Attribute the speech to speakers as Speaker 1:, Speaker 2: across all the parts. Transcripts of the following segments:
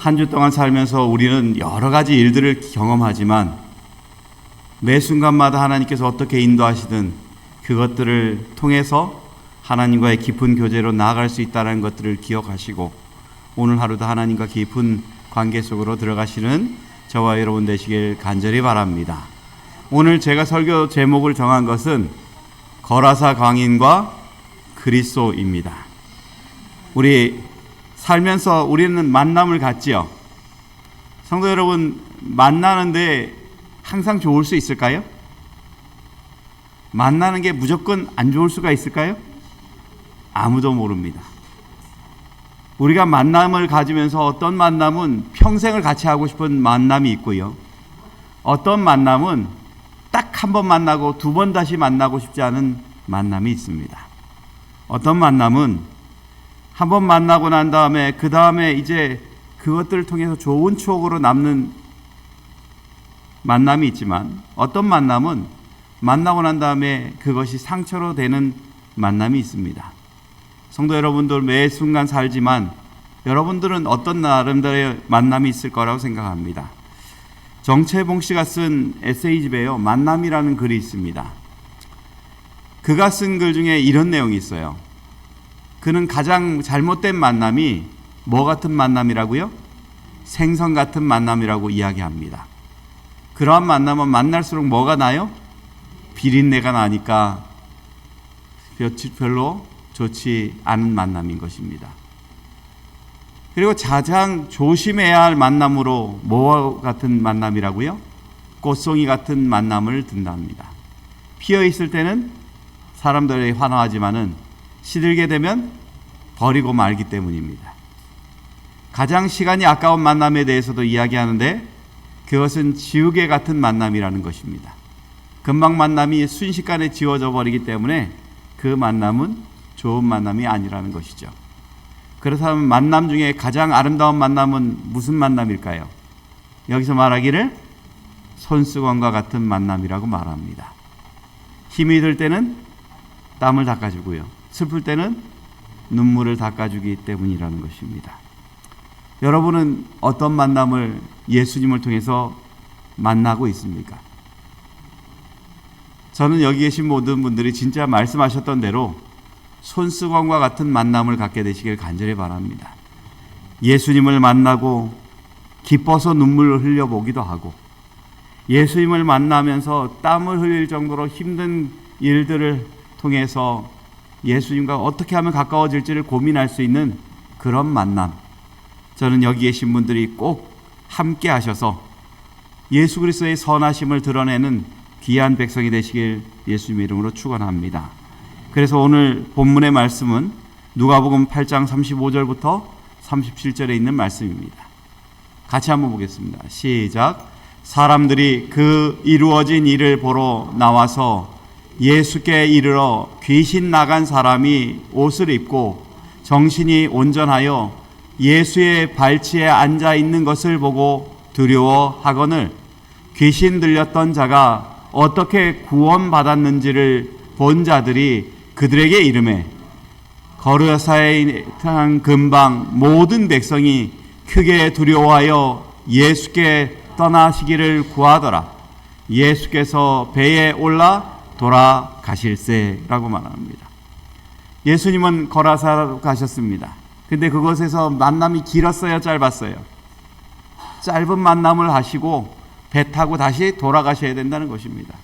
Speaker 1: 한 주 동안 살면서 우리는 여러 가지 일들을 경험하지만 매 순간마다 하나님께서 어떻게 인도하시든 그것들을 통해서 하나님과의 깊은 교제로 나아갈 수 있다는 것들을 기억하시고 오늘 하루도 하나님과 깊은 관계 속으로 들어가시는 저와 여러분 되시길 간절히 바랍니다. 오늘 제가 설교 제목을 정한 것은 거라사 광인과 그리스도입니다. 우리 살면서 우리는 만남을 갖지요. 성도 여러분, 만나는데 항상 좋을 수 있을까요? 만나는 게 무조건 안 좋을 수가 있을까요? 아무도 모릅니다. 우리가 만남을 가지면서 어떤 만남은 평생을 같이 하고 싶은 만남이 있고요. 어떤 만남은 딱 한 번 만나고 두 번 다시 만나고 싶지 않은 만남이 있습니다. 어떤 만남은 한 번 만나고 난 다음에 그 다음에 이제 그것들을 통해서 좋은 추억으로 남는 만남이 있지만 어떤 만남은 만나고 난 다음에 그것이 상처로 되는 만남이 있습니다. 성도 여러분들 매 순간 살지만 여러분들은 어떤 나름대로의 만남이 있을 거라고 생각합니다. 정채봉 씨가 쓴 에세이집에요. 만남이라는 글이 있습니다. 그가 쓴 글 중에 이런 내용이 있어요. 그는 가장 잘못된 만남이 뭐 같은 만남이라고요? 생선 같은 만남이라고 이야기합니다. 그러한 만남은 만날수록 뭐가 나요? 비린내가 나니까 별로 좋지 않은 만남인 것입니다. 그리고 가장 조심해야 할 만남으로 뭐와 같은 만남이라고요? 꽃송이 같은 만남을 든답니다. 피어 있을 때는 사람들이 환호하지만은 시들게 되면 버리고 말기 때문입니다. 가장 시간이 아까운 만남에 대해서도 이야기하는데 그것은 지우개 같은 만남이라는 것입니다. 금방 만남이 순식간에 지워져 버리기 때문에 그 만남은 좋은 만남이 아니라는 것이죠. 그렇다면 만남 중에 가장 아름다운 만남은 무슨 만남일까요? 여기서 말하기를 손수건과 같은 만남이라고 말합니다. 힘이 들 때는 땀을 닦아주고요. 슬플 때는 눈물을 닦아주기 때문이라는 것입니다. 여러분은 어떤 만남을 예수님을 통해서 만나고 있습니까? 저는 여기 계신 모든 분들이 진짜 말씀하셨던 대로 손수건과 같은 만남을 갖게 되시길 간절히 바랍니다. 예수님을 만나고 기뻐서 눈물을 흘려보기도 하고 예수님을 만나면서 땀을 흘릴 정도로 힘든 일들을 통해서 예수님과 어떻게 하면 가까워질지를 고민할 수 있는 그런 만남, 저는 여기 계신 분들이 꼭 함께 하셔서 예수 그리스도의 선하심을 드러내는 귀한 백성이 되시길 예수님의 이름으로 축원합니다. 그래서 오늘 본문의 말씀은 누가복음 8장 35절부터 37절에 있는 말씀입니다. 같이 한번 보겠습니다. 시작. 사람들이 그 이루어진 일을 보러 나와서 예수께 이르러 귀신 나간 사람이 옷을 입고 정신이 온전하여 예수의 발치에 앉아 있는 것을 보고 두려워하거늘 귀신 들렸던 자가 어떻게 구원받았는지를 본 자들이 그들에게 이르매 거르사의 땅 근방 모든 백성이 크게 두려워하여 예수께 떠나시기를 구하더라. 예수께서 배에 올라 돌아가실세라고 말합니다. 예수님은 거라사로 가셨습니다. 근데 그곳에서 만남이 길었어요, 짧았어요? 짧은 만남을 하시고 배 타고 다시 돌아가셔야 된다는 것입니다.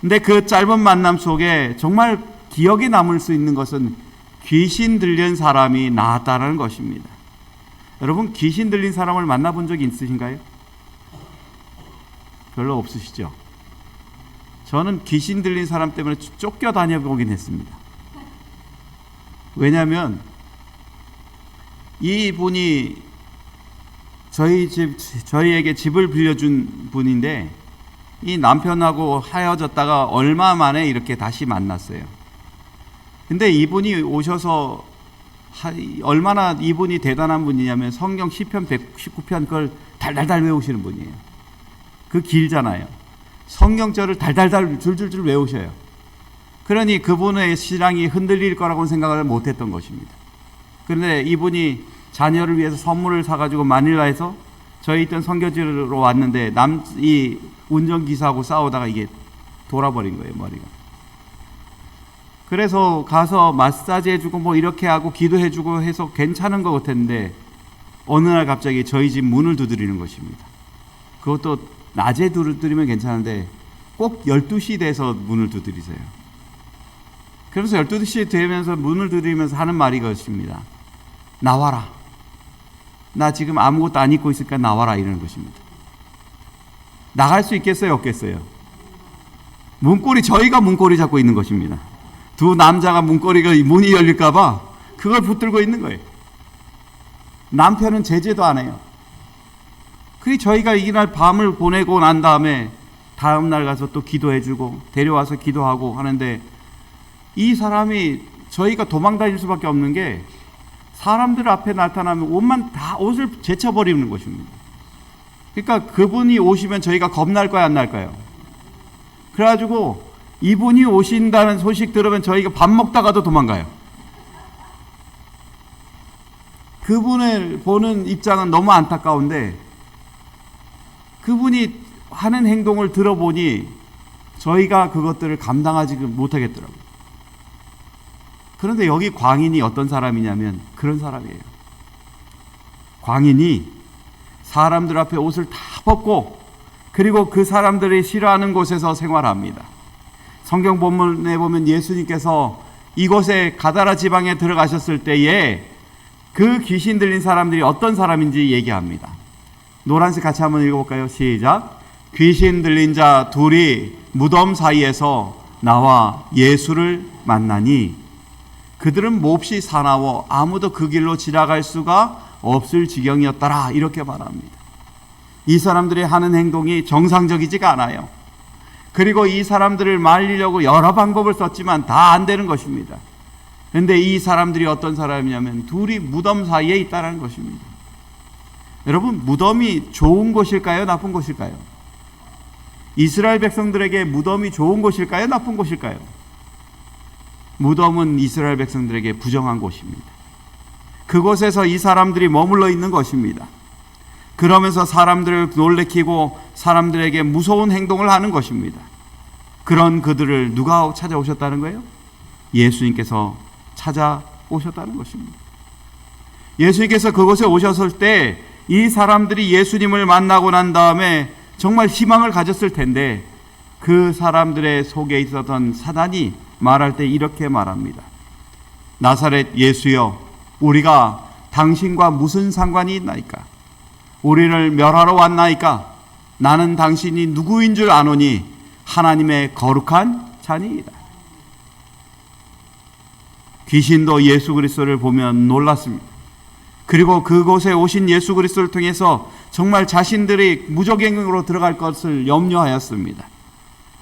Speaker 1: 근데 그 짧은 만남 속에 정말 기억에 남을 수 있는 것은 귀신 들린 사람이 나았다는 것입니다. 여러분, 귀신 들린 사람을 만나본 적이 있으신가요? 별로 없으시죠? 저는 귀신 들린 사람 때문에 쫓겨 다녀보긴 했습니다. 왜냐하면 이분이 저희에게 집을 빌려준 분인데 이 남편하고 헤어졌다가 얼마 만에 이렇게 다시 만났어요. 근데 이분이 오셔서 얼마나 이분이 대단한 분이냐면 성경 시편 119편 그걸 달달달 외우시는 분이에요. 그 길잖아요. 성경절을 달달달 줄줄줄 외우셔요. 그러니 그분의 신앙이 흔들릴 거라고 생각을 못했던 것입니다. 그런데 이분이 자녀를 위해서 선물을 사가지고 마닐라에서 저희 있던 선교지로 왔는데 이 운전기사하고 싸우다가 이게 돌아버린 거예요, 머리가. 그래서 가서 마사지 해주고 뭐 이렇게 하고 기도해주고 해서 괜찮은 것 같았는데 어느 날 갑자기 저희 집 문을 두드리는 것입니다. 그것도 낮에 두드리면 괜찮은데 꼭 12시 돼서 문을 두드리세요. 그래서 12시 되면서 문을 두드리면서 하는 말이 것입니다. 나와라. 나 지금 아무것도 안 입고 있으니까 나와라, 이러는 것입니다. 나갈 수 있겠어요, 없겠어요? 저희가 문고리 잡고 있는 것입니다. 두 남자가 문이 열릴까봐 그걸 붙들고 있는 거예요. 남편은 제재도 안 해요. 그리고 저희가 이날 밤을 보내고 난 다음에 다음날 가서 또 기도해주고 데려와서 기도하고 하는데 이 사람이 저희가 도망다닐 수밖에 없는 게 사람들 앞에 나타나면 옷을 제쳐버리는 것입니다. 그러니까 그분이 오시면 저희가 겁날까요, 안 날까요? 그래가지고 이분이 오신다는 소식 들으면 저희가 밥 먹다가도 도망가요. 그분을 보는 입장은 너무 안타까운데 그분이 하는 행동을 들어보니 저희가 그것들을 감당하지 못하겠더라고요. 그런데 여기 광인이 어떤 사람이냐면 그런 사람이에요. 광인이 사람들 앞에 옷을 다 벗고 그리고 그 사람들이 싫어하는 곳에서 생활합니다. 성경 본문에 보면 예수님께서 이곳에 가다라 지방에 들어가셨을 때에 그 귀신 들린 사람들이 어떤 사람인지 얘기합니다. 노란색 같이 한번 읽어볼까요? 시작. 귀신 들린 자 둘이 무덤 사이에서 나와 예수를 만나니 그들은 몹시 사나워 아무도 그 길로 지나갈 수가 없을 지경이었더라, 이렇게 말합니다. 이 사람들이 하는 행동이 정상적이지가 않아요. 그리고 이 사람들을 말리려고 여러 방법을 썼지만 다 안 되는 것입니다. 그런데 이 사람들이 어떤 사람이냐면 둘이 무덤 사이에 있다는 것입니다. 여러분, 무덤이 좋은 곳일까요, 나쁜 곳일까요? 이스라엘 백성들에게 무덤이 좋은 곳일까요, 나쁜 곳일까요? 무덤은 이스라엘 백성들에게 부정한 곳입니다. 그곳에서 이 사람들이 머물러 있는 것입니다. 그러면서 사람들을 놀래키고 사람들에게 무서운 행동을 하는 것입니다. 그런 그들을 누가 찾아오셨다는 거예요? 예수님께서 찾아오셨다는 것입니다. 예수님께서 그곳에 오셨을 때 이 사람들이 예수님을 만나고 난 다음에 정말 희망을 가졌을 텐데 그 사람들의 속에 있었던 사단이 말할 때 이렇게 말합니다. 나사렛 예수여, 우리가 당신과 무슨 상관이 있나이까? 우리를 멸하러 왔나이까? 나는 당신이 누구인 줄 아노니 하나님의 거룩한 자니이다. 귀신도 예수 그리스도를 보면 놀랐습니다. 그리고 그곳에 오신 예수 그리스도를 통해서 정말 자신들이 무적행으로 들어갈 것을 염려하였습니다.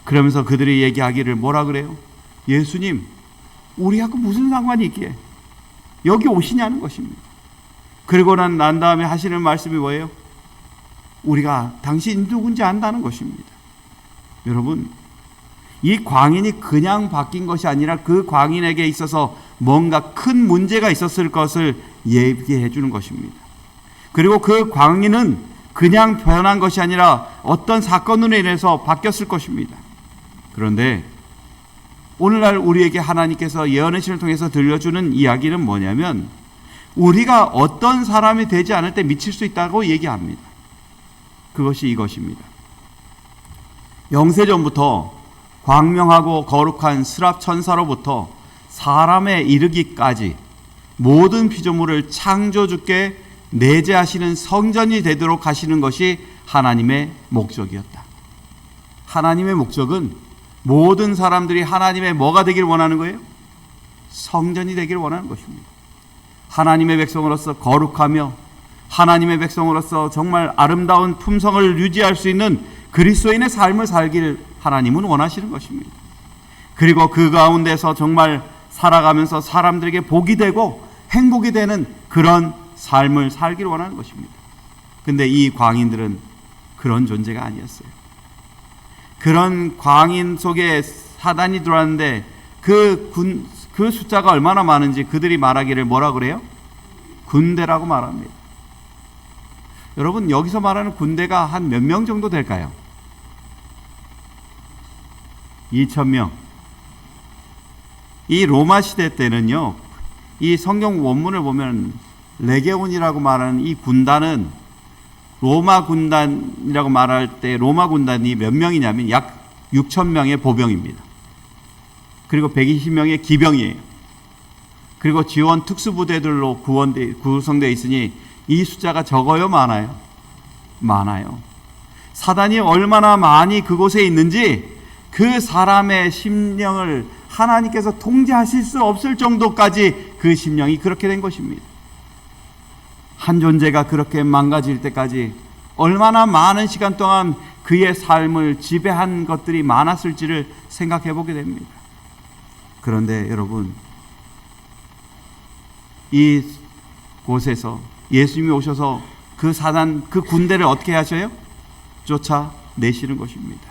Speaker 1: 그러면서 그들이 얘기하기를 뭐라 그래요? 예수님, 우리하고 무슨 상관이 있기에 여기 오시냐는 것입니다. 그리고 난 다음에 하시는 말씀이 뭐예요? 우리가 당신 누군지 안다는 것입니다. 여러분, 이 광인이 그냥 바뀐 것이 아니라 그 광인에게 있어서 뭔가 큰 문제가 있었을 것을 얘기해 주는 것입니다. 그리고 그 광인은 그냥 변한 것이 아니라 어떤 사건으로 인해서 바뀌었을 것입니다. 그런데 오늘날 우리에게 하나님께서 예언의 신을 통해서 들려주는 이야기는 뭐냐면 우리가 어떤 사람이 되지 않을 때 미칠 수 있다고 얘기합니다. 그것이 이것입니다. 영세전부터 광명하고 거룩한 스랍 천사로부터 사람에 이르기까지 모든 피조물을 창조주께 내재하시는 성전이 되도록 하시는 것이 하나님의 목적이었다. 하나님의 목적은 모든 사람들이 하나님의 뭐가 되길 원하는 거예요? 성전이 되길 원하는 것입니다. 하나님의 백성으로서 거룩하며 하나님의 백성으로서 정말 아름다운 품성을 유지할 수 있는 그리스도인의 삶을 살기를 하나님은 원하시는 것입니다. 그리고 그 가운데서 정말 살아가면서 사람들에게 복이 되고 행복이 되는 그런 삶을 살기를 원하는 것입니다. 근데 이 광인들은 그런 존재가 아니었어요. 그런 광인 속에 사단이 들어왔는데 그 숫자가 얼마나 많은지 그들이 말하기를 뭐라 그래요? 군대라고 말합니다. 여러분, 여기서 말하는 군대가 한 몇 명 정도 될까요? 2,000명. 이 로마 시대 때는요, 이 성경 원문을 보면 레게온이라고 말하는 이 군단은 로마 군단이라고 말할 때 로마 군단이 몇 명이냐면 약 6,000명의 보병입니다. 그리고 120명의 기병이에요. 그리고 지원 특수부대들로 구성되어 있으니 이 숫자가 적어요, 많아요? 많아요. 사단이 얼마나 많이 그곳에 있는지 그 사람의 심령을 하나님께서 통제하실 수 없을 정도까지 그 심령이 그렇게 된 것입니다. 한 존재가 그렇게 망가질 때까지 얼마나 많은 시간 동안 그의 삶을 지배한 것들이 많았을지를 생각해 보게 됩니다. 그런데 여러분, 이 곳에서 예수님이 오셔서 그 사단, 그 군대를 어떻게 하셔요? 쫓아내시는 것입니다.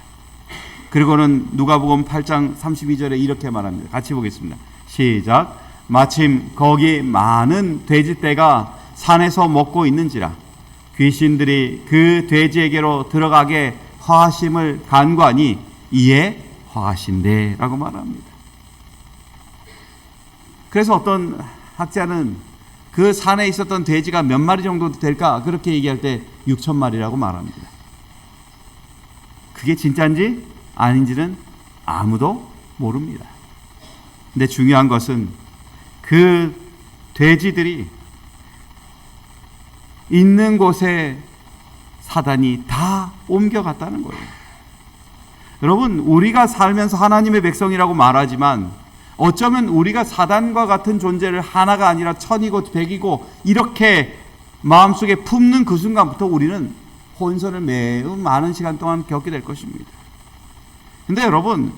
Speaker 1: 그리고는 누가복음 8장 32절에 이렇게 말합니다. 같이 보겠습니다. 시작. 마침 거기 많은 돼지떼가 산에서 먹고 있는지라 귀신들이 그 돼지에게로 들어가게 화심을 간구하니 이에 화신대라고 말합니다. 그래서 어떤 학자는 그 산에 있었던 돼지가 몇 마리 정도 될까? 그렇게 얘기할 때 6,000마리라고 말합니다. 그게 진짜인지 아닌지는 아무도 모릅니다. 근데 중요한 것은 그 돼지들이 있는 곳에 사단이 다 옮겨갔다는 거예요. 여러분, 우리가 살면서 하나님의 백성이라고 말하지만 어쩌면 우리가 사단과 같은 존재를 하나가 아니라 천이고 백이고 이렇게 마음속에 품는 그 순간부터 우리는 혼선을 매우 많은 시간 동안 겪게 될 것입니다. 근데 여러분,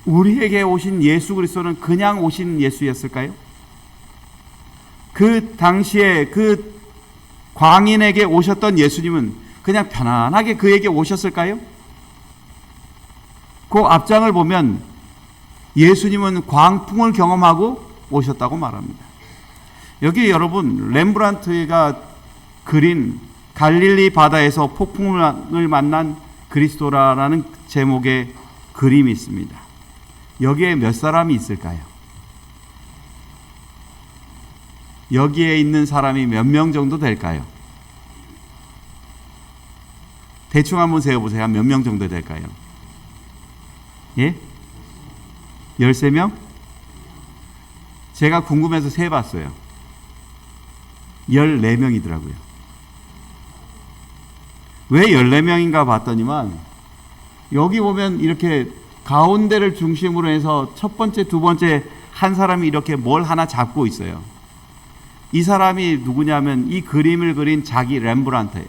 Speaker 1: 우리에게 오신 예수 그리스도는 그냥 오신 예수였을까요? 그 당시에 그 광인에게 오셨던 예수님은 그냥 편안하게 그에게 오셨을까요? 그 앞장을 보면 예수님은 광풍을 경험하고 오셨다고 말합니다. 여기 여러분, 렘브란트가 그린 갈릴리 바다에서 폭풍을 만난 그리스도라는 제목의 그림이 있습니다. 여기에 몇 사람이 있을까요? 여기에 있는 사람이 몇 명 정도 될까요? 대충 한번 세어보세요. 몇 명 정도 될까요? 예? 13명? 제가 궁금해서 세봤어요. 14명이더라고요. 왜 14명인가 봤더니만 여기 보면 이렇게 가운데를 중심으로 해서 첫 번째, 두 번째 한 사람이 이렇게 뭘 하나 잡고 있어요. 이 사람이 누구냐면 이 그림을 그린 자기 렘브란트예요.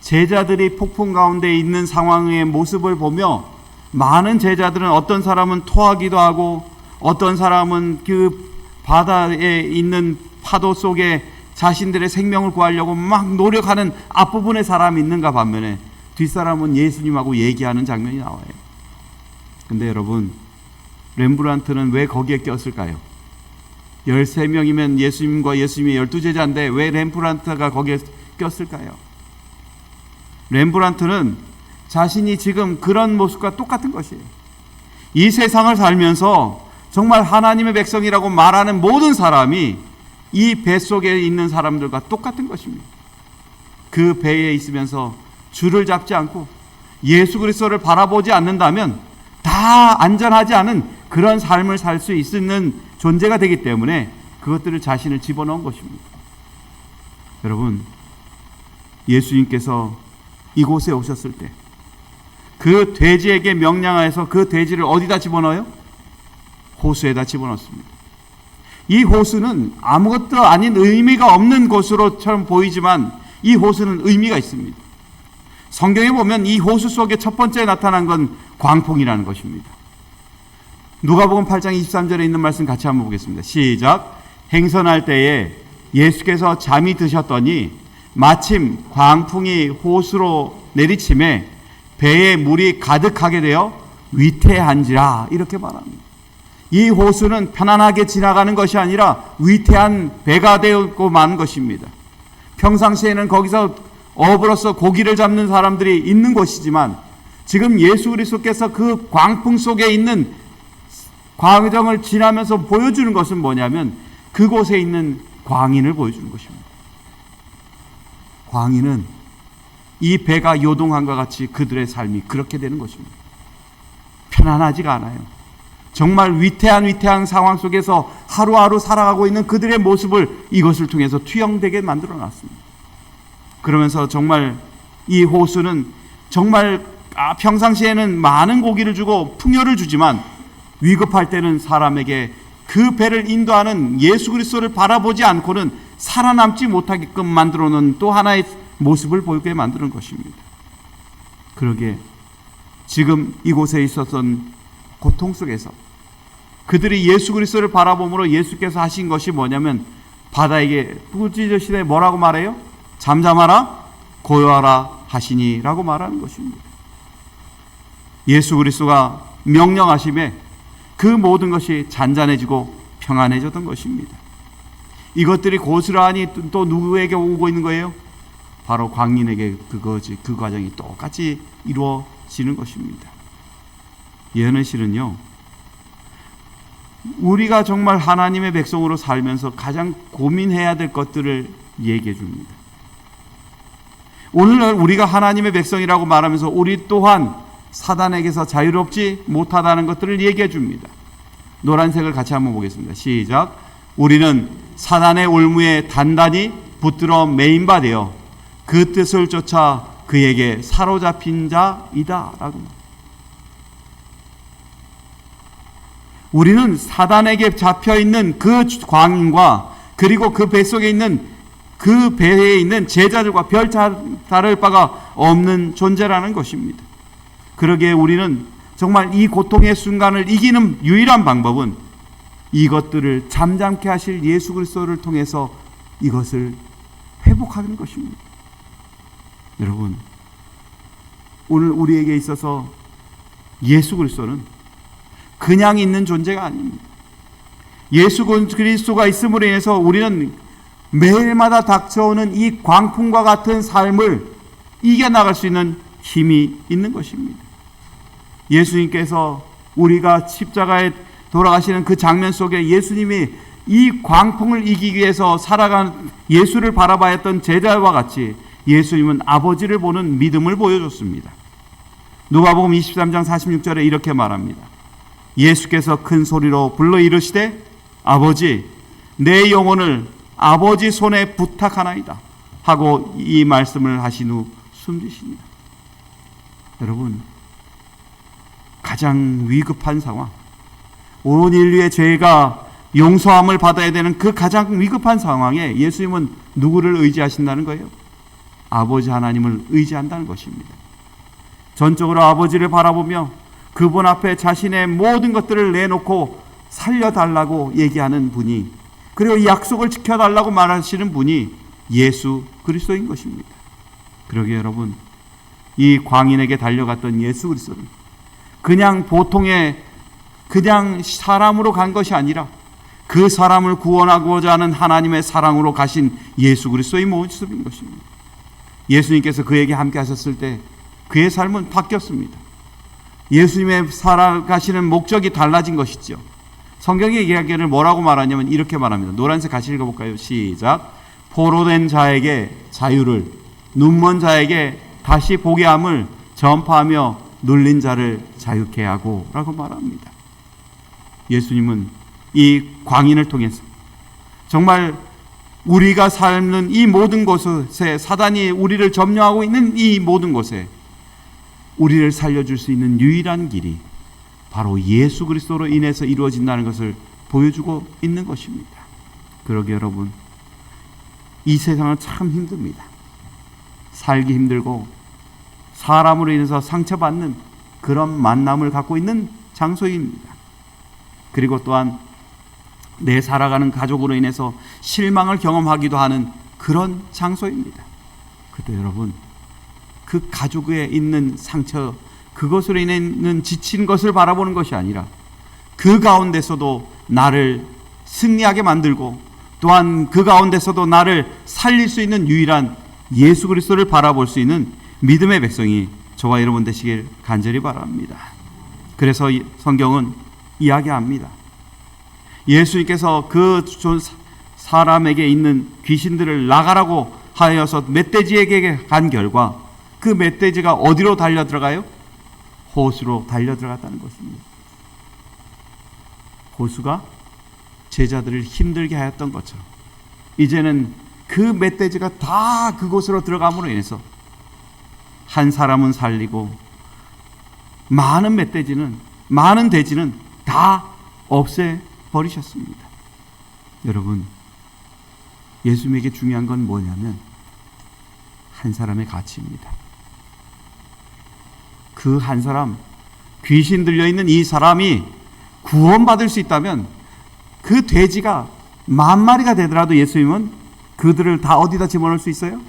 Speaker 1: 제자들이 폭풍 가운데 있는 상황의 모습을 보며 많은 제자들은 어떤 사람은 토하기도 하고 어떤 사람은 그 바다에 있는 파도 속에 자신들의 생명을 구하려고 막 노력하는 앞부분에 사람이 있는가 반면에 뒷사람은 예수님하고 얘기하는 장면이 나와요. 근데 여러분, 렘브란트는 왜 거기에 꼈을까요? 13명이면 예수님과 예수님의 12제자인데 왜 렘브란트가 거기에 꼈을까요? 렘브란트는 자신이 지금 그런 모습과 똑같은 것이에요. 이 세상을 살면서 정말 하나님의 백성이라고 말하는 모든 사람이 이 배 속에 있는 사람들과 똑같은 것입니다. 그 배에 있으면서 줄을 잡지 않고 예수 그리스도를 바라보지 않는다면 다 안전하지 않은 그런 삶을 살 수 있는 존재가 되기 때문에 그것들을 자신을 집어넣은 것입니다. 여러분, 예수님께서 이곳에 오셨을 때 그 돼지에게 명령하여서 그 돼지를 어디다 집어넣어요? 호수에다 집어넣습니다. 이 호수는 아무것도 아닌 의미가 없는 곳으로처럼 보이지만 이 호수는 의미가 있습니다. 성경에 보면 이 호수 속에 첫 번째 나타난 건 광풍이라는 것입니다. 누가복음 8장 23절에 있는 말씀 같이 한번 보겠습니다. 시작. 행선할 때에 예수께서 잠이 드셨더니 마침 광풍이 호수로 내리침에 배에 물이 가득하게 되어 위태한지라 이렇게 말합니다. 이 호수는 편안하게 지나가는 것이 아니라 위태한 배가 되고 만 것입니다. 평상시에는 거기서 어부로서 고기를 잡는 사람들이 있는 곳이지만 지금 예수 그리스도께서 그 광풍 속에 있는 과정을 지나면서 보여주는 것은 뭐냐면 그곳에 있는 광인을 보여주는 것입니다. 광인은 이 배가 요동함과 같이 그들의 삶이 그렇게 되는 것입니다. 편안하지가 않아요. 정말 위태한 상황 속에서 하루하루 살아가고 있는 그들의 모습을 이것을 통해서 투영되게 만들어 놨습니다. 그러면서 정말 이 호수는 정말 평상시에는 많은 고기를 주고 풍요를 주지만 위급할 때는 사람에게 그 배를 인도하는 예수 그리스도를 바라보지 않고는 살아남지 못하게끔 만들어 놓은 또 하나의 모습을 보이게 만드는 것입니다. 그러기에 지금 이곳에 있었던 고통 속에서 그들이 예수 그리스도를 바라봄으로 예수께서 하신 것이 뭐냐면 바다에게 부르짖으시되 뭐라고 말해요? 잠잠하라 고요하라 하시니라고 말하는 것입니다. 예수 그리스도가 명령하심에 그 모든 것이 잔잔해지고 평안해졌던 것입니다. 이것들이 고스란히 또 누구에게 오고 있는 거예요? 바로 광인에게 그 과정이 똑같이 이루어지는 것입니다. 예언의 실은요, 우리가 정말 하나님의 백성으로 살면서 가장 고민해야 될 것들을 얘기해 줍니다. 오늘 우리가 하나님의 백성이라고 말하면서 우리 또한 사단에게서 자유롭지 못하다는 것들을 얘기해 줍니다. 노란색을 같이 한번 보겠습니다. 시작. 우리는 사단의 올무에 단단히 붙들어 매인 바 되어 그 뜻을 쫓아 그에게 사로잡힌 자이다 라고. 우리는 사단에게 잡혀있는 그 광인과 그리고 그 뱃속에 있는 그 배에 있는 제자들과 별 다를 바가 없는 존재라는 것입니다. 그러기에 우리는 정말 이 고통의 순간을 이기는 유일한 방법은 이것들을 잠잠케 하실 예수 그리스도를 통해서 이것을 회복하는 것입니다. 여러분, 오늘 우리에게 있어서 예수 그리스도는 그냥 있는 존재가 아닙니다. 예수 그리스도가 있음으로 인해서 우리는 매일마다 닥쳐오는 이 광풍과 같은 삶을 이겨나갈 수 있는 힘이 있는 것입니다. 예수님께서 우리가 십자가에 돌아가시는 그 장면 속에 예수님이 이 광풍을 이기기 위해서 살아간 예수를 바라봐야 했던 제자와 같이 예수님은 아버지를 보는 믿음을 보여줬습니다. 누가복음 23장 46절에 이렇게 말합니다. 예수께서 큰 소리로 불러 이르시되 아버지 내 영혼을 아버지 손에 부탁하나이다 하고 이 말씀을 하신 후 숨지십니다. 여러분, 가장 위급한 상황, 온 인류의 죄가 용서함을 받아야 되는 그 가장 위급한 상황에 예수님은 누구를 의지하신다는 거예요? 아버지 하나님을 의지한다는 것입니다. 전적으로 아버지를 바라보며 그분 앞에 자신의 모든 것들을 내놓고 살려달라고 얘기하는 분이, 그리고 이 약속을 지켜달라고 말하시는 분이 예수 그리스도인 것입니다. 그러기에 여러분, 이 광인에게 달려갔던 예수 그리스도는 그냥 보통의 그냥 사람으로 간 것이 아니라 그 사람을 구원하고자 하는 하나님의 사랑으로 가신 예수 그리스도의 모습인 것입니다. 예수님께서 그에게 함께 하셨을 때 그의 삶은 바뀌었습니다. 예수님의 살아가시는 목적이 달라진 것이죠. 성경의 이야기를 뭐라고 말하냐면 이렇게 말합니다. 노란색 같이 읽어볼까요? 시작. 포로된 자에게 자유를, 눈먼 자에게 다시 보게 함을 전파하며 눌린 자를 자유케 하고 라고 말합니다. 예수님은 이 광인을 통해서 정말 우리가 삶는 이 모든 곳에, 사단이 우리를 점령하고 있는 이 모든 곳에 우리를 살려줄 수 있는 유일한 길이 바로 예수 그리스도로 인해서 이루어진다는 것을 보여주고 있는 것입니다. 그러게 여러분, 이 세상은 참 힘듭니다. 살기 힘들고 사람으로 인해서 상처받는 그런 만남을 갖고 있는 장소입니다. 그리고 또한 내 살아가는 가족으로 인해서 실망을 경험하기도 하는 그런 장소입니다. 그때 여러분, 그 가족에 있는 상처, 그것으로 인해 있는 지친 것을 바라보는 것이 아니라 그 가운데서도 나를 승리하게 만들고 또한 그 가운데서도 나를 살릴 수 있는 유일한 예수 그리스도를 바라볼 수 있는 믿음의 백성이 저와 여러분 되시길 간절히 바랍니다. 그래서 성경은 이야기합니다. 예수님께서 그 사람에게 있는 귀신들을 나가라고 하여서 멧돼지에게 간 결과 그 멧돼지가 어디로 달려 들어가요? 호수로 달려 들어갔다는 것입니다. 호수가 제자들을 힘들게 하였던 것처럼 이제는 그 멧돼지가 다 그곳으로 들어감으로 인해서 한 사람은 살리고 많은 돼지는 다 없애버리셨습니다. 여러분, 예수님에게 중요한 건 뭐냐면 한 사람의 가치입니다. 그 한 사람, 귀신 들려있는 이 사람이 구원받을 수 있다면 그 돼지가 10,000마리가 되더라도 예수님은 그들을 다 어디다 집어넣을 수 있어요?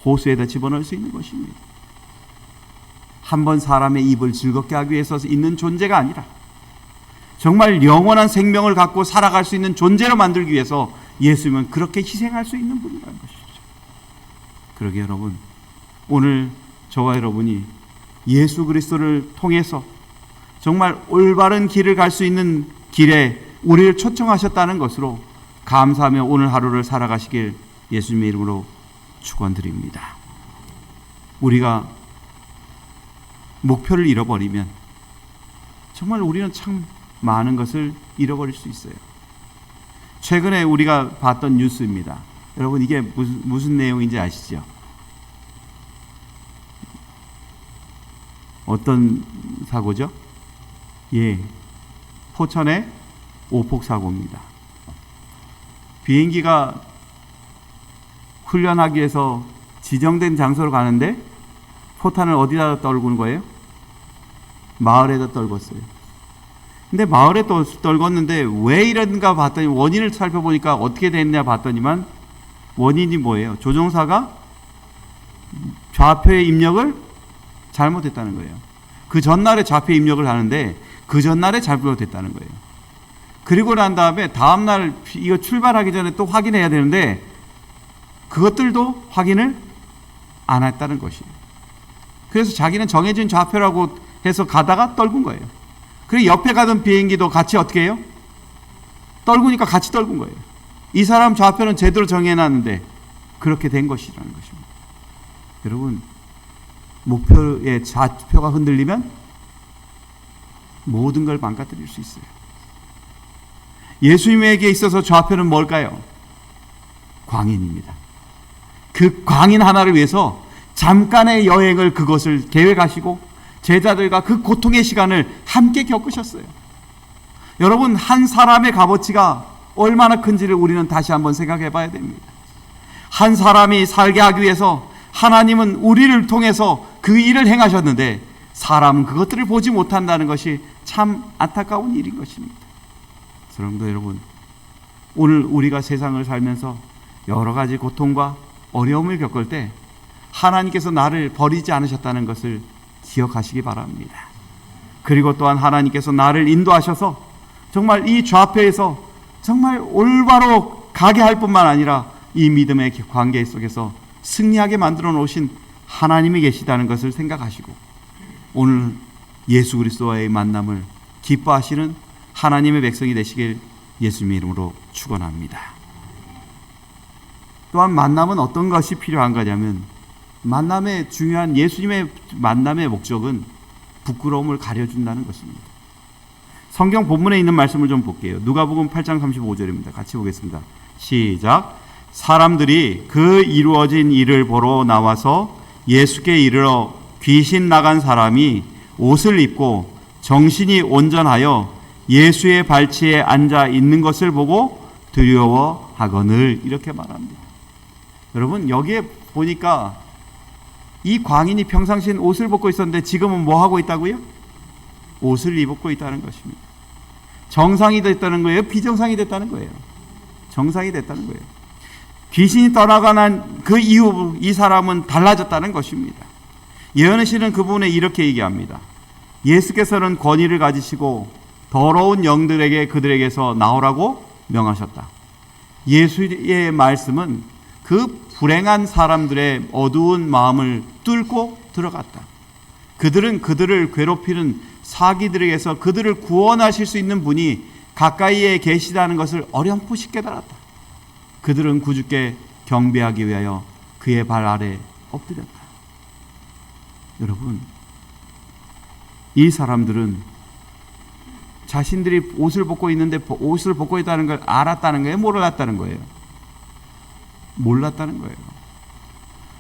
Speaker 1: 호수에다 집어넣을 수 있는 것입니다. 한번 사람의 입을 즐겁게 하기 위해서 있는 존재가 아니라 정말 영원한 생명을 갖고 살아갈 수 있는 존재로 만들기 위해서 예수님은 그렇게 희생할 수 있는 분이라는 것이죠. 그러게 여러분, 오늘 저와 여러분이 예수 그리스도를 통해서 정말 올바른 길을 갈 수 있는 길에 우리를 초청하셨다는 것으로 감사하며 오늘 하루를 살아가시길 예수님의 이름으로 축원드립니다. 우리가 목표를 잃어버리면 정말 우리는 참 많은 것을 잃어버릴 수 있어요. 최근에 우리가 봤던 뉴스입니다. 여러분, 이게 무슨 내용인지 아시죠? 어떤 사고죠? 포천의 오폭 사고입니다. 비행기가 훈련하기 위해서 지정된 장소로 가는데 포탄을 어디다 떨구는 거예요? 마을에다 떨궜어요. 근데 마을에 또 떨궜는데 왜 이런가 봤더니 원인을 살펴보니까 어떻게 됐냐 봤더니만 원인이 뭐예요? 조종사가 좌표의 입력을 잘못했다는 거예요. 그 전날에 좌표 입력을 하는데 그 전날에 잘못했다는 거예요. 그리고 난 다음에 다음날 이거 출발하기 전에 또 확인해야 되는데 그것들도 확인을 안 했다는 것이에요. 그래서 자기는 정해진 좌표라고 해서 가다가 떨군 거예요. 그리고 옆에 가던 비행기도 같이 어떻게 해요? 떨구니까 같이 떨군 거예요. 이 사람 좌표는 제대로 정해놨는데 그렇게 된 것이라는 것입니다. 여러분, 목표의 좌표가 흔들리면 모든 걸 망가뜨릴 수 있어요. 예수님에게 있어서 좌표는 뭘까요? 광인입니다. 그 광인 하나를 위해서 잠깐의 여행을 그것을 계획하시고 제자들과 그 고통의 시간을 함께 겪으셨어요. 여러분, 한 사람의 값어치가 얼마나 큰지를 우리는 다시 한번 생각해 봐야 됩니다. 한 사람이 살게 하기 위해서 하나님은 우리를 통해서 그 일을 행하셨는데 사람은 그것들을 보지 못한다는 것이 참 안타까운 일인 것입니다. 성도 여러분, 오늘 우리가 세상을 살면서 여러 가지 고통과 어려움을 겪을 때 하나님께서 나를 버리지 않으셨다는 것을 기억하시기 바랍니다. 그리고 또한 하나님께서 나를 인도하셔서 정말 이 좌표에서 정말 올바로 가게 할 뿐만 아니라 이 믿음의 관계 속에서 승리하게 만들어 놓으신 하나님이 계시다는 것을 생각하시고 오늘 예수 그리스도와의 만남을 기뻐하시는 하나님의 백성이 되시길 예수님의 이름으로 축원합니다. 또한 만남은 어떤 것이 필요한 거냐면 만남의 중요한 예수님의 만남의 목적은 부끄러움을 가려준다는 것입니다. 성경 본문에 있는 말씀을 좀 볼게요. 누가복음 8장 35절입니다. 같이 보겠습니다. 시작. 사람들이 그 이루어진 일을 보러 나와서 예수께 이르러 귀신 나간 사람이 옷을 입고 정신이 온전하여 예수의 발치에 앉아 있는 것을 보고 두려워하거늘 이렇게 말합니다. 여러분, 여기에 보니까 이 광인이 평상시엔 옷을 벗고 있었는데 지금은 뭐 하고 있다고요? 옷을 입고 있다는 것입니다. 정상이 됐다는 거예요? 비정상이 됐다는 거예요? 정상이 됐다는 거예요. 귀신이 떠나간 그 이후 이 사람은 달라졌다는 것입니다. 예언의 시는 그 부분에 이렇게 얘기합니다. 예수께서는 권위를 가지시고 더러운 영들에게 그들에게서 나오라고 명하셨다. 예수의 말씀은 그 불행한 사람들의 어두운 마음을 뚫고 들어갔다. 그들은 그들을 괴롭히는 사기들에게서 그들을 구원하실 수 있는 분이 가까이에 계시다는 것을 어렴풋이 깨달았다. 그들은 구주께 경배하기 위하여 그의 발 아래 엎드렸다. 여러분, 이 사람들은 자신들이 옷을 벗고 있는데 옷을 벗고 있다는 걸 알았다는 거예요? 몰랐다는 거예요? 몰랐다는 거예요.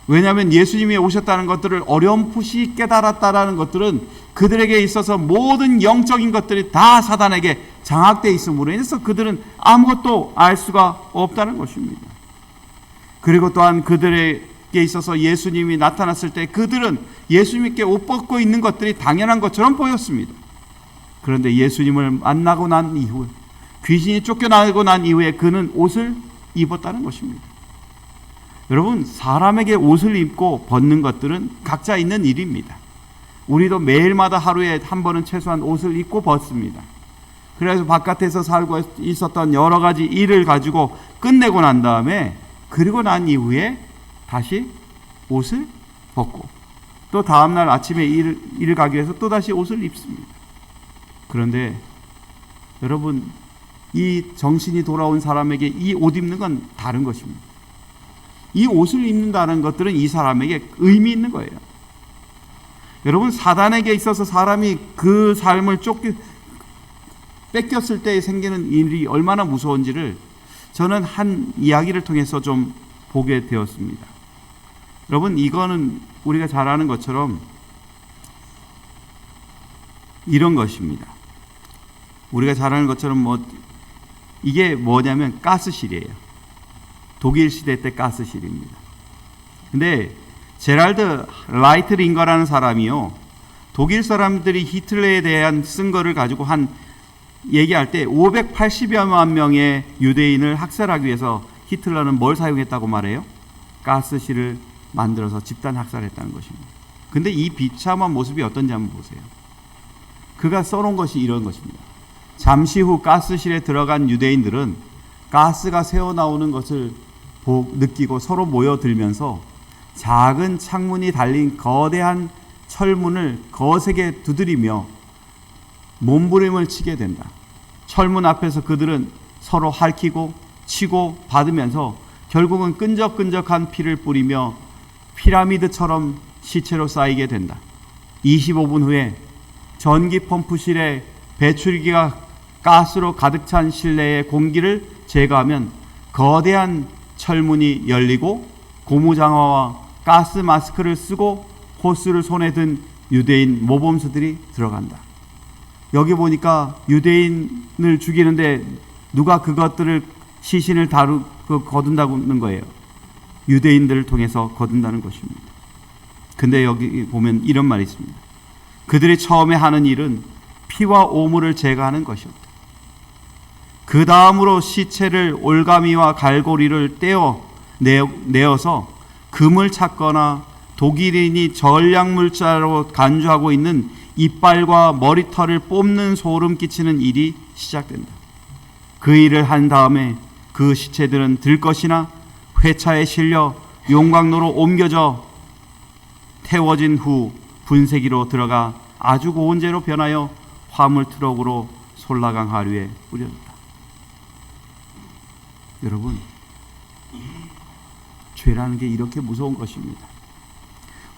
Speaker 1: 왜냐하면 예수님이 오셨다는 것들을 어렴풋이 깨달았다는 것들은 그들에게 있어서 모든 영적인 것들이 다 사단에게 장악되어 있음으로 인해서 그들은 아무것도 알 수가 없다는 것입니다. 그리고 또한 그들에게 있어서 예수님이 나타났을 때 그들은 예수님께 옷 벗고 있는 것들이 당연한 것처럼 보였습니다. 그런데 예수님을 만나고 난 이후, 귀신이 쫓겨나고 난 이후에 그는 옷을 입었다는 것입니다. 여러분, 사람에게 옷을 입고 벗는 것들은 각자 있는 일입니다. 우리도 매일마다 하루에 한 번은 최소한 옷을 입고 벗습니다. 그래서 바깥에서 살고 있었던 여러 가지 일을 가지고 끝내고 난 다음에, 그리고 난 이후에 다시 옷을 벗고 또 다음날 아침에 일을 가기 위해서 또다시 옷을 입습니다. 그런데 여러분, 이 정신이 돌아온 사람에게 이 옷 입는 건 다른 것입니다. 이 옷을 입는다는 것들은 이 사람에게 의미 있는 거예요. 여러분, 사단에게 있어서 사람이 그 삶을 뺏겼을 때 생기는 일이 얼마나 무서운지를 저는 한 이야기를 통해서 좀 보게 되었습니다. 여러분, 이거는 우리가 잘 아는 것처럼 이런 것입니다. 우리가 잘 아는 것처럼 이게 뭐냐면 가스실이에요. 독일 시대 때 가스실입니다. 근데 제랄드 라이트링거라는 사람이요, 독일 사람들이 히틀러에 대한 쓴 거를 가지고 얘기할 때 580여만 명의 유대인을 학살하기 위해서 히틀러는 뭘 사용했다고 말해요? 가스실을 만들어서 집단 학살했다는 것입니다. 근데 이 비참한 모습이 어떤지 한번 보세요. 그가 써놓은 것이 이런 것입니다. 잠시 후 가스실에 들어간 유대인들은 가스가 새어나오는 것을 느끼고 서로 모여들면서 작은 창문이 달린 거대한 철문을 거세게 두드리며 몸부림을 치게 된다. 철문 앞에서 그들은 서로 핥히고 치고 받으면서 결국은 끈적끈적한 피를 뿌리며 피라미드처럼 시체로 쌓이게 된다. 25분 후에 전기 펌프실에 배출기가 가스로 가득 찬 실내의 공기를 제거하면 거대한 철문이 열리고 고무장화와 가스 마스크를 쓰고 호스를 손에 든 유대인 모범수들이 들어간다. 여기 보니까 유대인을 죽이는데 누가 그것들을 시신을 거둔다는 거예요. 유대인들을 통해서 거둔다는 것입니다. 근데 여기 보면 이런 말이 있습니다. 그들이 처음에 하는 일은 피와 오물을 제거하는 것이었다. 그 다음으로 시체를 올가미와 갈고리를 내어서 금을 찾거나 독일인이 전략물자로 간주하고 있는 이빨과 머리털을 뽑는 소름 끼치는 일이 시작된다. 그 일을 한 다음에 그 시체들은 들것이나 회차에 실려 용광로로 옮겨져 태워진 후 분쇄기로 들어가 아주 고운 재로 변하여 화물 트럭으로 솔라강 하류에 뿌려졌다. 여러분, 죄라는 게 이렇게 무서운 것입니다.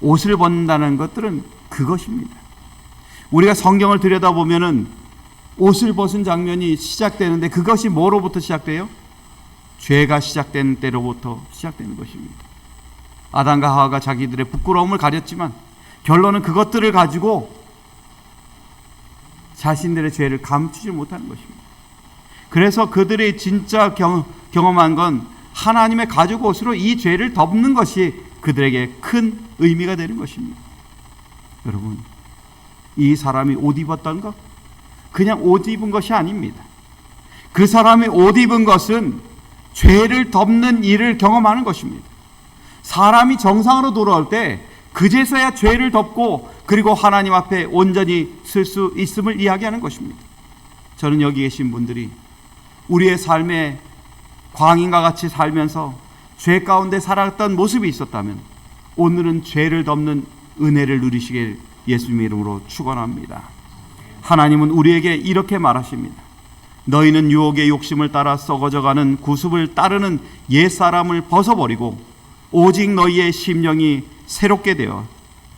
Speaker 1: 옷을 벗는다는 것들은 그것입니다. 우리가 성경을 들여다보면은 옷을 벗은 장면이 시작되는데 그것이 뭐로부터 시작돼요? 죄가 시작된 때로부터 시작되는 것입니다. 아담과 하와가 자기들의 부끄러움을 가렸지만 결론은 그것들을 가지고 자신들의 죄를 감추지 못하는 것입니다. 그래서 그들이 진짜 경험한 건 하나님의 가죽 옷으로 이 죄를 덮는 것이 그들에게 큰 의미가 되는 것입니다. 여러분, 이 사람이 옷 입었던 것, 그냥 옷 입은 것이 아닙니다. 그 사람이 옷 입은 것은 죄를 덮는 일을 경험하는 것입니다. 사람이 정상으로 돌아올 때 그제서야 죄를 덮고 그리고 하나님 앞에 온전히 설 수 있음을 이야기하는 것입니다. 저는 여기 계신 분들이 우리의 삶에 광인과 같이 살면서 죄 가운데 살았던 모습이 있었다면 오늘은 죄를 덮는 은혜를 누리시길 예수님의 이름으로 축원합니다. 하나님은 우리에게 이렇게 말하십니다. 너희는 유혹의 욕심을 따라 썩어져가는 구습을 따르는 옛사람을 벗어버리고 오직 너희의 심령이 새롭게 되어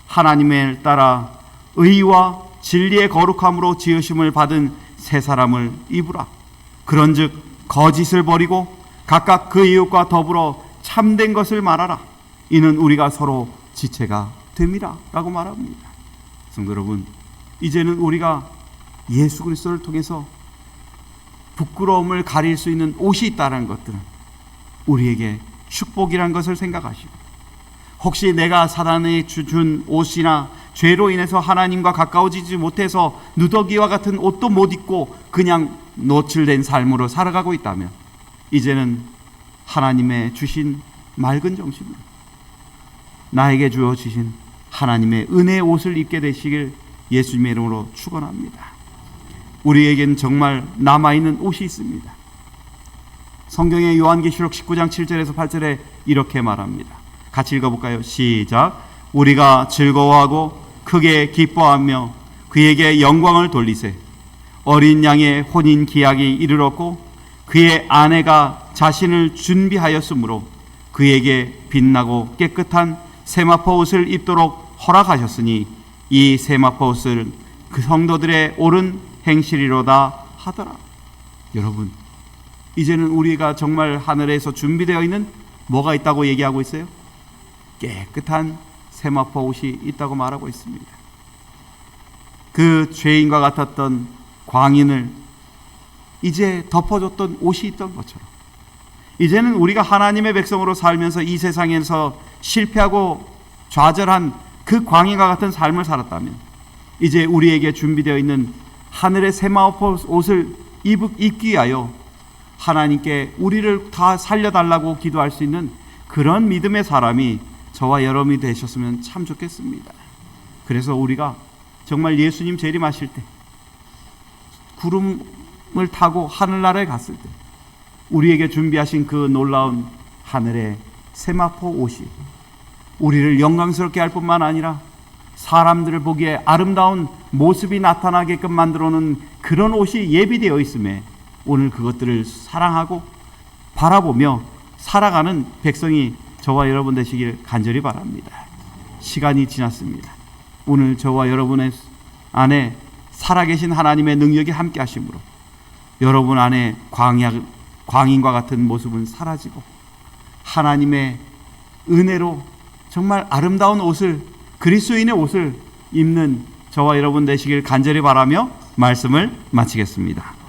Speaker 1: 하나님을 따라 의와 진리의 거룩함으로 지으심을 받은 새 사람을 입으라. 그런즉 거짓을 버리고 각각 그 이웃과 더불어 참된 것을 말하라. 이는 우리가 서로 지체가 됨이라 라고 말합니다. 성도 여러분, 이제는 우리가 예수 그리스도를 통해서 부끄러움을 가릴 수 있는 옷이 있다는 것들은 우리에게 축복이란 것을 생각하시고, 혹시 내가 사단이 준 옷이나 죄로 인해서 하나님과 가까워지지 못해서 누더기와 같은 옷도 못 입고 그냥 노출된 삶으로 살아가고 있다면 이제는 하나님의 주신 맑은 정신으로 나에게 주어주신 하나님의 은혜의 옷을 입게 되시길 예수님의 이름으로 축원합니다. 우리에겐 정말 남아있는 옷이 있습니다. 성경의 요한계시록 19장 7절에서 8절에 이렇게 말합니다. 같이 읽어볼까요? 시작. 우리가 즐거워하고 크게 기뻐하며 그에게 영광을 돌리세. 어린 양의 혼인 기약이 이르렀고 그의 아내가 자신을 준비하였으므로 그에게 빛나고 깨끗한 세마포 옷을 입도록 허락하셨으니 이 세마포 옷을 그 성도들의 옳은 행실이로다 하더라. 여러분, 이제는 우리가 정말 하늘에서 준비되어 있는 뭐가 있다고 얘기하고 있어요? 깨끗한 세마포 옷이 있다고 말하고 있습니다. 그 죄인과 같았던 광인을 이제 덮어줬던 옷이 있던 것처럼 이제는 우리가 하나님의 백성으로 살면서 이 세상에서 실패하고 좌절한 그 광인과 같은 삶을 살았다면 이제 우리에게 준비되어 있는 하늘의 세마포 옷을 입기 위하여 하나님께 우리를 다 살려달라고 기도할 수 있는 그런 믿음의 사람이 저와 여러분이 되셨으면 참 좋겠습니다. 그래서 우리가 정말 예수님 재림하실 때 구름을 타고 하늘나라에 갔을 때 우리에게 준비하신 그 놀라운 하늘의 세마포 옷이 우리를 영광스럽게 할 뿐만 아니라 사람들을 보기에 아름다운 모습이 나타나게끔 만들어놓은 그런 옷이 예비되어 있음에 오늘 그것들을 사랑하고 바라보며 살아가는 백성이 저와 여러분 되시길 간절히 바랍니다. 시간이 지났습니다. 오늘 저와 여러분의 안에 살아계신 하나님의 능력이 함께 하심으로 여러분 안에 광인과 같은 모습은 사라지고 하나님의 은혜로 정말 아름다운 옷을, 그리스도인의 옷을 입는 저와 여러분 되시길 간절히 바라며 말씀을 마치겠습니다.